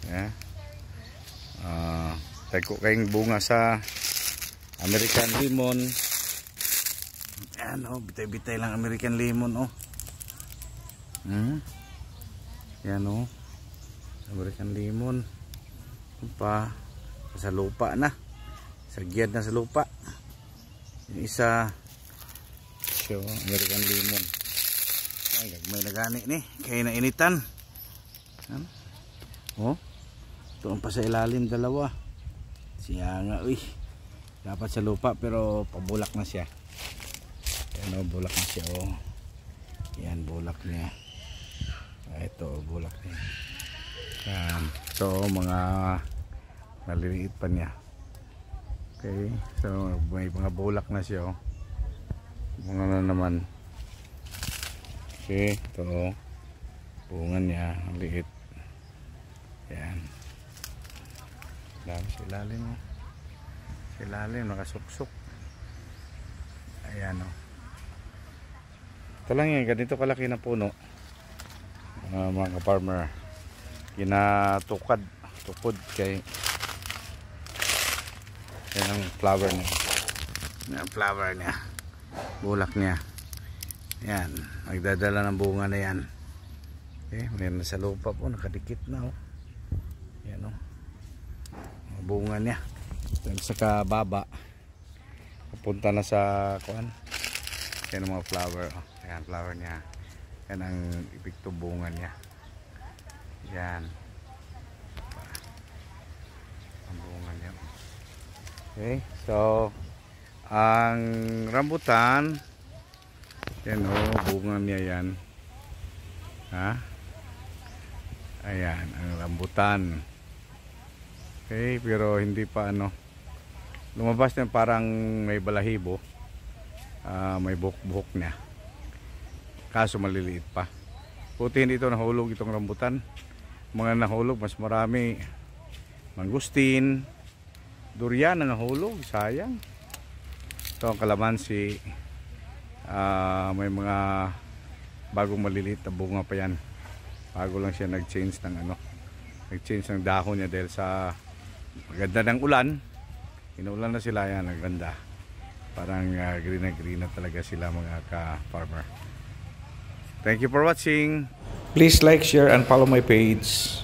Yeah. Tagko kayong bunga sa American lemon. Yan, oh, bitay-bitay lang American lemon, oh. Yan, oh. American lemon. Pa sa lupa na. Sagyad na sa lupa. Yung isa, so, American lemon. Ay, may nagani ni. Kaya nainitan. Oh. Doon pa sa ilalim dalawa. Siya nga, uy. Dapat sa lupa pero pabulak na siya. Yan, oh, bulak na siya, oh. Yan, bulak niya. Ito, bulak niya. Yan. So, mga maliliit pa niya. Okay. So, may mga bulak na siya, oh. Mga na naman. Okay. Ito, oh. Bunga niya. Ang liit. Yan. Dami sa ilalim, oh. Sa ilalim, nakasuksok. Ayan, oh. Ito lang yan, ganito kalaki na puno. Mga farmer, kinatukad, tukod kay yan ang flower niya. Yan ang flower niya. Bulak niya. Yan, magdadala ng bunga na yan. Okay, mayroon na sa lupa po, nakadikit na, oh. Yan, oh. Bunga niya. Dahil sa kababa, pupunta na sa kuan. Yan ang mga flower, oh. Ayan, flower niya. Yan ang epekto bunga niya. Yan. Ang bunga niya. Okay, so ang rambutan, yan, oh, bunga niya yan. Ha? Ayan, ang rambutan. Okay, pero hindi pa ano. Lumabas na parang may balahibo. May buhok-buhok niya. Kaso maliliit pa. Buti hindi ito nahulog itong rambutan. Mga nahulog mas marami. Mangustin, durian na nahulog, sayang. Ito ang kalamansi. May mga bagong maliliit na bunga pa yan. Bago lang siya nag-change ng ano. Nag-change ng dahon niya dahil sa maganda ng ulan. Inuulan na sila, yan, naganda. Parang green na green na talaga sila mga ka-farmer. Thank you for watching. Please like, share, and follow my page.